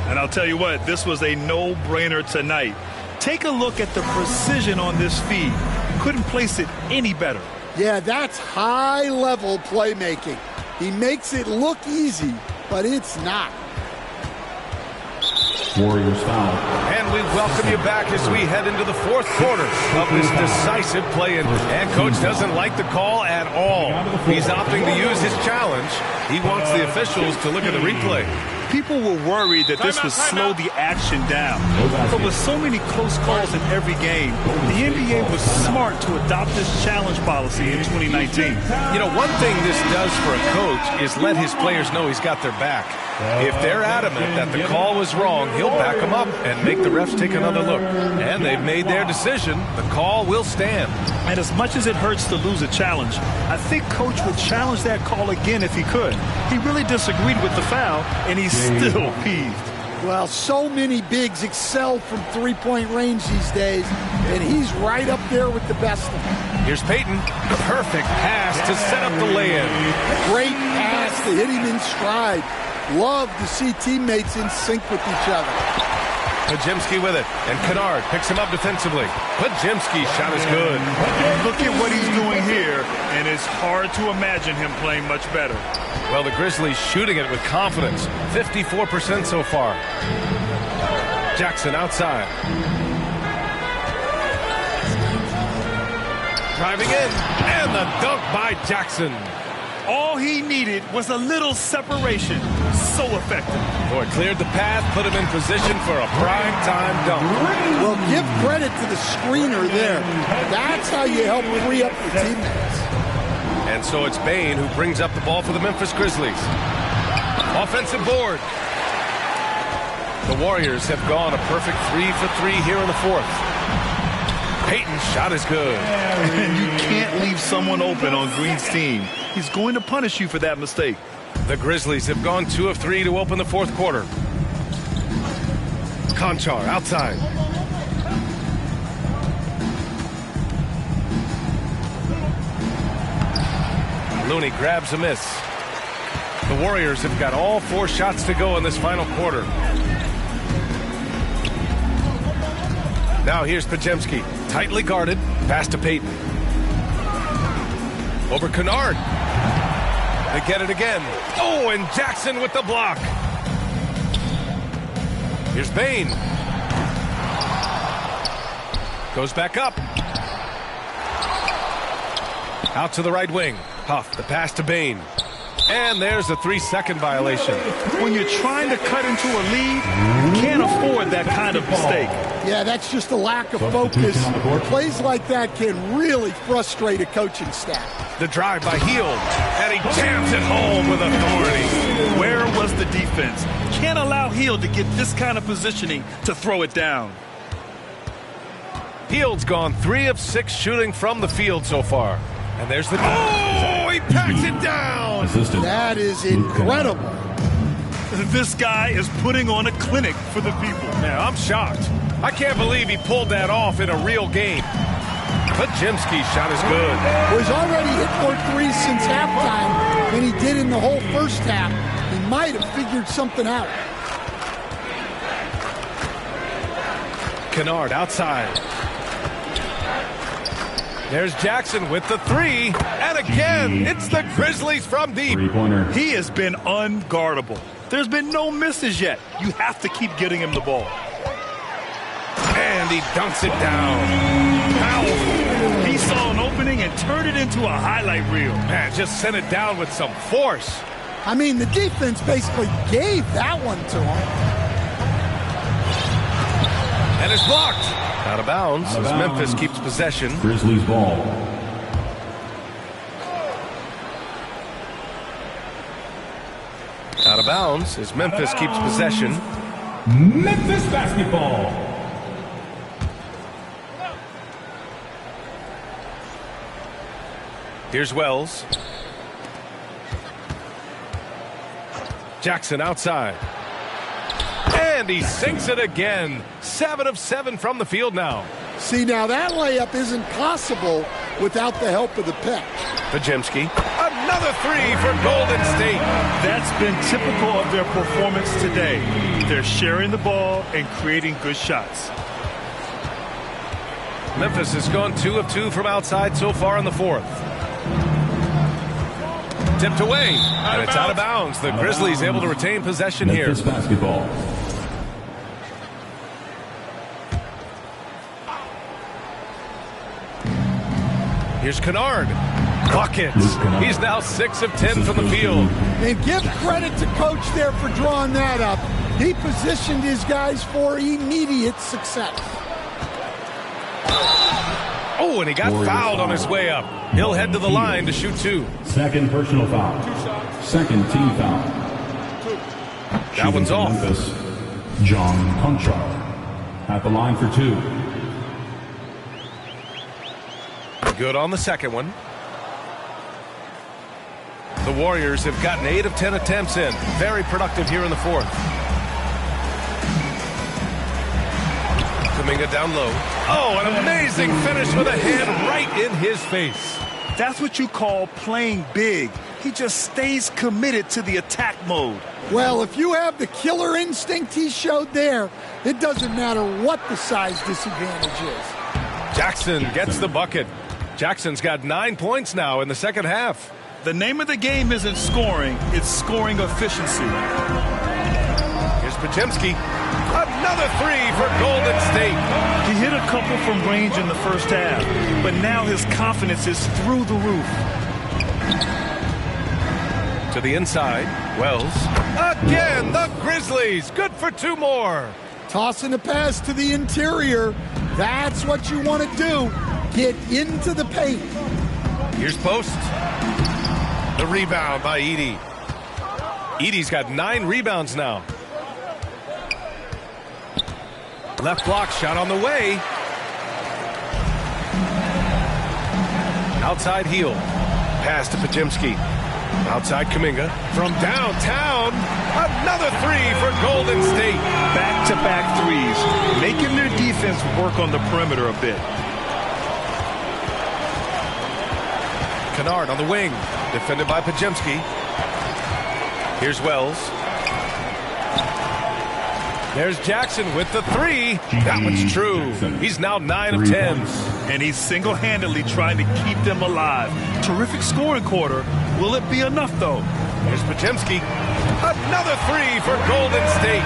And I'll tell you what, this was a no-brainer tonight. Take a look at the precision on this feed. Couldn't place it any better. Yeah, that's high-level playmaking. He makes it look easy, but it's not. Warriors foul. And we welcome you back as we head into the 4th quarter of this decisive play-in. And Coach doesn't like the call at all. He's opting to use his challenge. He wants the officials to look at the replay. People were worried that this would slow the action down. But with so many close calls in every game, the NBA was smart to adopt this challenge policy in 2019. You know, one thing this does for a coach is let his players know he's got their back. If they're adamant that the call was wrong, he'll back them up and make the refs take another look. And they've made their decision. The call will stand. And as much as it hurts to lose a challenge, I think Coach would challenge that call again if he could. He really disagreed with the foul, and he's still peeved. Well, so many bigs excel from three-point range these days, and he's right up there with the best of them. Here's Payton. Perfect pass to set up the lay-in. Great pass to hit him in stride. Love to see teammates in sync with each other. Podziemski with it, and Kennard picks him up defensively. Podziemski's shot is good. Look at what he's doing here, and it's hard to imagine him playing much better. Well, the Grizzlies shooting it with confidence. 54% so far. Jackson outside. Driving in, and the dunk by Jackson. All he needed was a little separation. So effective. Boy, cleared the path, put him in position for a prime-time dunk. Well, give credit to the screener there. That's how you help free up your teammates. And so it's Bane who brings up the ball for the Memphis Grizzlies. Offensive board. The Warriors have gone a perfect 3 for 3 here in the fourth. Payton's shot is good. You can't leave someone open on Green's team. He's going to punish you for that mistake. The Grizzlies have gone 2 of 3 to open the fourth quarter. Conchar outside. Looney grabs a miss. The Warriors have got all 4 shots to go in this final quarter. Now here's Podziemski. Tightly guarded. Pass to Payton. Over Kennard. They get it again. Oh, and Jackson with the block. Here's Bane. Goes back up. Out to the right wing. Huff, the pass to Bane. And there's a 3-second violation. When you're trying to cut into a lead, you can't afford that kind of mistake. Yeah, that's just a lack of focus. Plays like that can really frustrate a coaching staff. The drive by Hield, and he jams it home with authority. Where was the defense? Can't allow Hield to get this kind of positioning to throw it down. Hield's gone 3 of 6 shooting from the field so far. And there's the... Oh, he packs it down! That is incredible. This guy is putting on a clinic for the people. Man, I'm shocked. I can't believe he pulled that off in a real game. Podziemski's shot is good. Well, he's already hit more threes since halftime than he did in the whole first half. He might have figured something out. Kennard outside. There's Jackson with the 3. And again, it's the Grizzlies from deep. He has been unguardable. There's been no misses yet. You have to keep getting him the ball. And he dunks it down. Powerful. He saw an opening and turned it into a highlight reel. Man, just sent it down with some force. I mean, the defense basically gave that one to him. And it's blocked. Out of bounds as Memphis keeps possession. Grizzlies ball. Out of bounds as Memphis keeps possession. Memphis basketball. Here's Wells. Jackson outside. And he sinks it again. 7 of 7 from the field now. See, now that layup isn't possible without the help of the pick. Podziemski. Another 3 for Golden State. That's been typical of their performance today. They're sharing the ball and creating good shots. Memphis has gone 2 of 2 from outside so far in the fourth. Tipped away, and it's out of bounds. The Grizzlies able to retain possession here. Memphis basketball. Here's Kennard. Buckets. He's now 6 of 10 from the field. And give credit to coach there for drawing that up. He positioned his guys for immediate success. Oh, and he got fouled on his way up. He'll head to the line to shoot 2. Second personal foul. Second team foul. That one's off. Memphis, John Conchar at the line for 2. Good on the second one. The Warriors have gotten 8 of 10 attempts in. Very productive here in the fourth. Kuminga down low. Oh, an amazing finish with a hand right in his face. That's what you call playing big. He just stays committed to the attack mode. Well, if you have the killer instinct he showed there, it doesn't matter what the size disadvantage is. Jackson gets the bucket. Jackson's got 9 points now in the second half. The name of the game isn't scoring, it's scoring efficiency. Here's Podziemski. Another three for Golden State. He hit a couple from range in the first half, but now his confidence is through the roof. To the inside, Wells. Again, the Grizzlies. Good for 2 more. Tossing a pass to the interior. That's what you want to do. Get into the paint. Here's Post. The rebound by Edey. Edey's got 9 rebounds now. Left block shot on the way. Outside heel. Pass to Podziemski. Outside Kuminga. From downtown. Another three for Golden State. Back-to-back threes. Making their defense work on the perimeter a bit. Kennard on the wing. Defended by Podziemski. Here's Wells. There's Jackson with the three. That one's true. He's now 9 of 10. And he's single-handedly trying to keep them alive. Terrific scoring quarter. Will it be enough, though? Here's Podziemski. Another three for Golden State.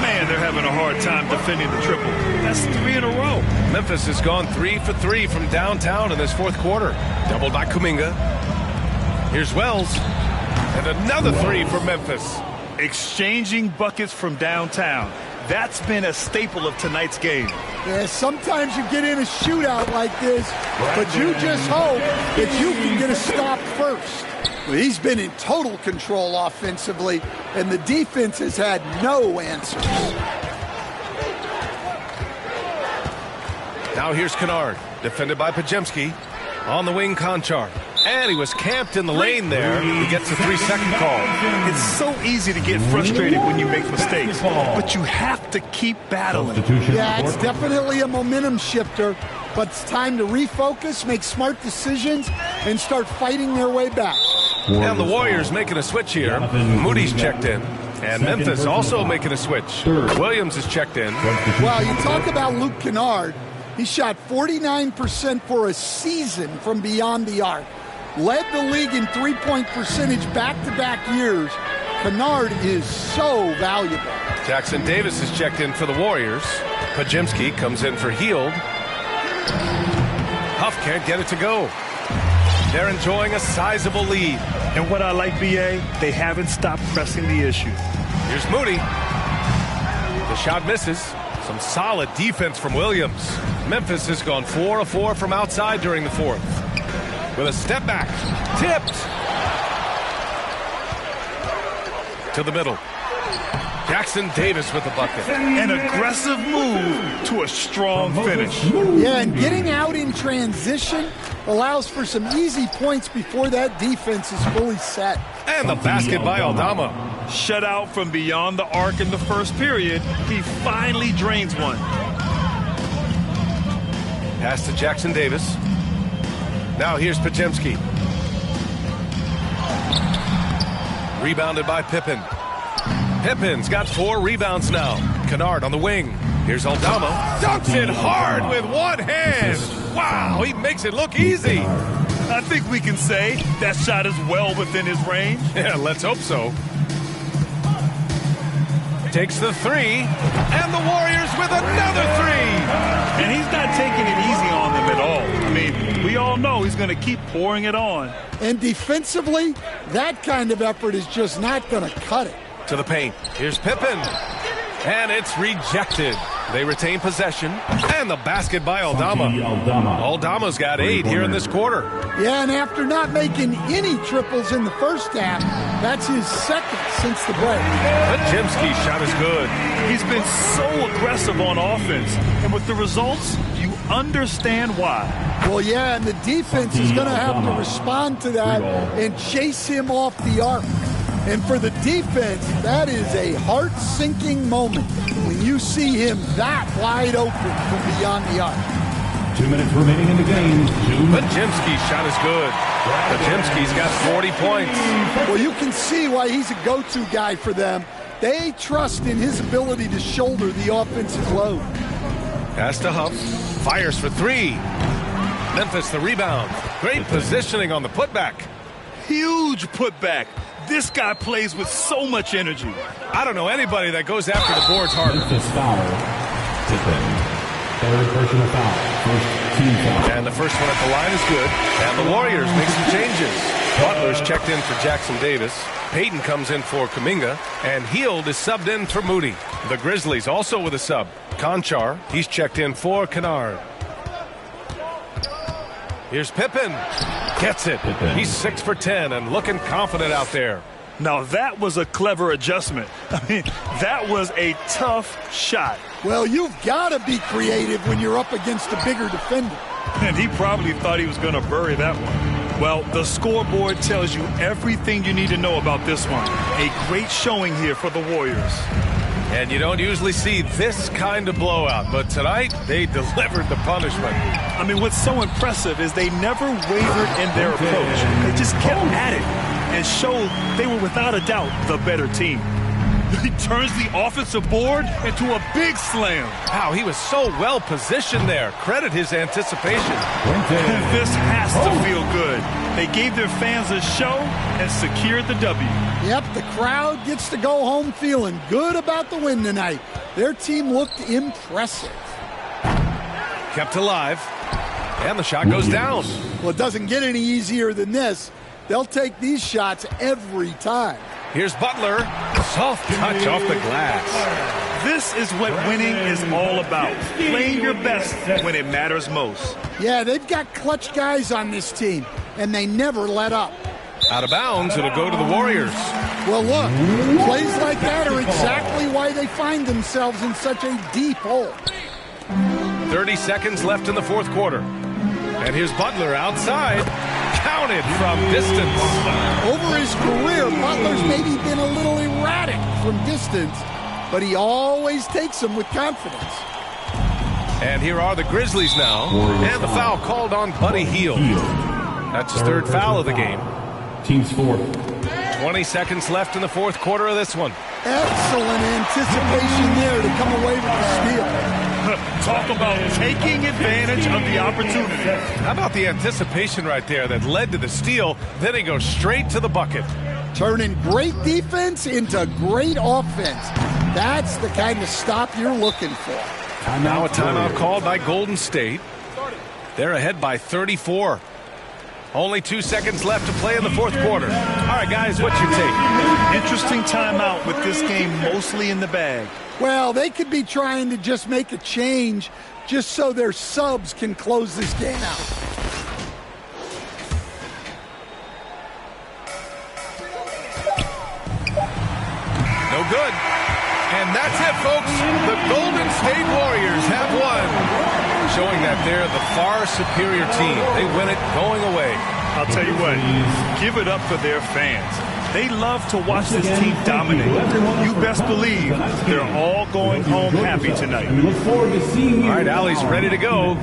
Man, they're having a hard time defending the triple. That's 3 in a row. Memphis has gone 3 for 3 from downtown in this fourth quarter. Doubled by Kuminga. Here's Wells. And another three for Memphis. Exchanging buckets from downtown. That's been a staple of tonight's game. Yeah, sometimes you get in a shootout like this, but you just hope that you can get a stop first. Well, he's been in total control offensively, and the defense has had no answers. Now here's Kennard, defended by Podziemski. On the wing, Conchar. And he was camped in the lane there. He gets a 3-second call. It's so easy to get frustrated when you make mistakes, but you have to keep battling. Yeah, it's definitely a momentum shifter, but it's time to refocus, make smart decisions, and start fighting their way back. And the Warriors making a switch here. Moody's checked in. And Memphis also making a switch. Williams is checked in. Well, you talk about Luke Kennard. He shot 49% for a season from beyond the arc. Led the league in three-point percentage back-to-back years. Kennard is so valuable. Jackson Davis is checked in for the Warriors. Podziemski comes in for Hield. Huff can't get it to go. They're enjoying a sizable lead. And what I like, B.A., they haven't stopped pressing the issue. Here's Moody. The shot misses. Some solid defense from Williams. Memphis has gone 4 of 4 from outside during the fourth. With a step back. Tipped. To the middle. Jackson Davis with the bucket. An aggressive move to a strong finish. Yeah, and getting out in transition allows for some easy points before that defense is fully set. And the basket by Aldama. Shut out from beyond the arc in the first period. He finally drains one. Pass to Jackson Davis. Now here's Podziemski. Rebounded by Pippen. Pippen's got 4 rebounds now. Kennard on the wing. Here's Aldama. Dunks it hard with one hand. Wow, he makes it look easy. I think we can say that shot is well within his range. Yeah, let's hope so. Takes the three, and the Warriors with another three. And he's not taking it easy on them at all. I mean, we all know he's going to keep pouring it on. And defensively, that kind of effort is just not going to cut it. To the paint. Here's Pippen. And it's rejected. They retain possession. And the basket by Aldama. Aldama's got 8 here in this quarter. Yeah, and after not making any triples in the first half, that's his second since the break. Podziemski's shot is good. He's been so aggressive on offense. And with the results, you understand why. Well, yeah, and the defense is going to have to respond to that and chase him off the arc. And for the defense, that is a heart-sinking moment when you see him that wide open from beyond the arc. 2 minutes remaining in the game. Bajimski's shot is good. Bajimski's got 40 points. Well, you can see why he's a go-to guy for them. They trust in his ability to shoulder the offensive load. Has to Huff. Fires for three. Memphis the rebound. Great positioning on the putback. Huge putback. This guy plays with so much energy. I don't know anybody that goes after the boards harder. Memphis foul. Third personal foul. First team foul. And the first one at the line is good. And the Warriors make some changes. Butler's checked in for Jackson Davis. Payton comes in for Kuminga. And Hield is subbed in for Moody. The Grizzlies also with a sub. Conchar, he's checked in for Kennard. Here's Pippen. Gets it. He's 6 for 10 and looking confident out there. Now that was a clever adjustment. I mean, that was a tough shot. Well, you've got to be creative when you're up against a bigger defender. And he probably thought he was going to bury that one. Well, the scoreboard tells you everything you need to know about this one. A great showing here for the Warriors. And you don't usually see this kind of blowout, but tonight they delivered the punishment. I mean, what's so impressive is they never wavered in their approach. They just kept at it and showed they were without a doubt the better team. He turns the offensive board into a big slam. Wow, he was so well positioned there. Credit his anticipation. This has to feel good. They gave their fans a show and secured the W. Yep, the crowd gets to go home feeling good about the win tonight. Their team looked impressive. Kept alive. And the shot goes down. Well, it doesn't get any easier than this. They'll take these shots every time. Here's Butler. Soft touch off the glass. This is what winning is all about. Playing your best when it matters most. Yeah, they've got clutch guys on this team, and they never let up. Out of bounds, it'll go to the Warriors. Well, look, plays like that are exactly why they find themselves in such a deep hole. 30 seconds left in the fourth quarter. And here's Butler outside. Counted from distance. Over his career, Butler's maybe been a little erratic from distance, but he always takes them with confidence. And here are the Grizzlies now. And the foul called on Buddy Hield. That's his third foul of the game. Team's fourth. 20 seconds left in the fourth quarter of this one. Excellent anticipation there to come away with the steal. Talk about taking advantage of the opportunity. How about the anticipation right there that led to the steal? Then he goes straight to the bucket. Turning great defense into great offense. That's the kind of stop you're looking for. Now a timeout called by Golden State. They're ahead by 34. Only 2 seconds left to play in the fourth quarter. All right, guys, what's your take? Interesting timeout with this game mostly in the bag. Well, they could be trying to just make a change just so their subs can close this game out. No good. And that's it, folks. The Golden State Warriors have won. Showing that they're the far superior team. They win it going away. I'll tell you what, give it up for their fans. They love to watch this team dominate. You best believe they're all going home happy tonight. We look forward to seeing you. All right, Allie's ready to go.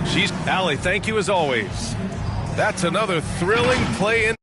Allie, thank you as always. That's another thrilling play in.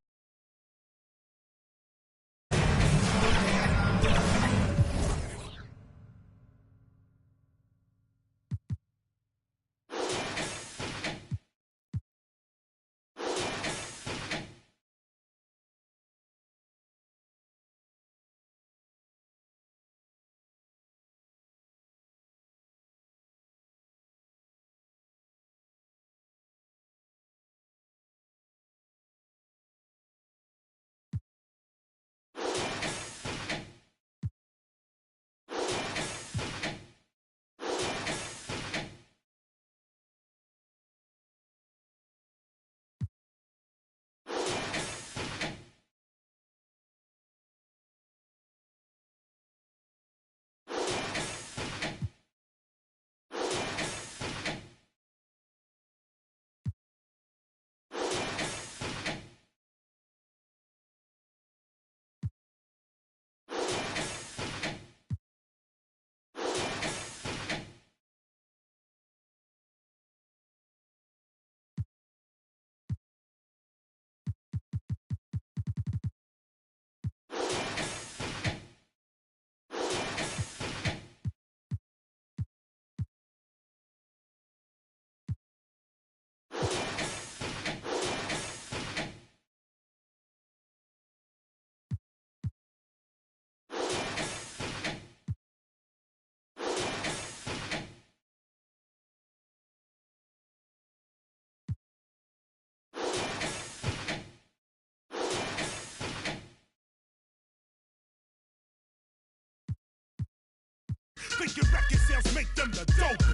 Thinking record sales make them the dopest.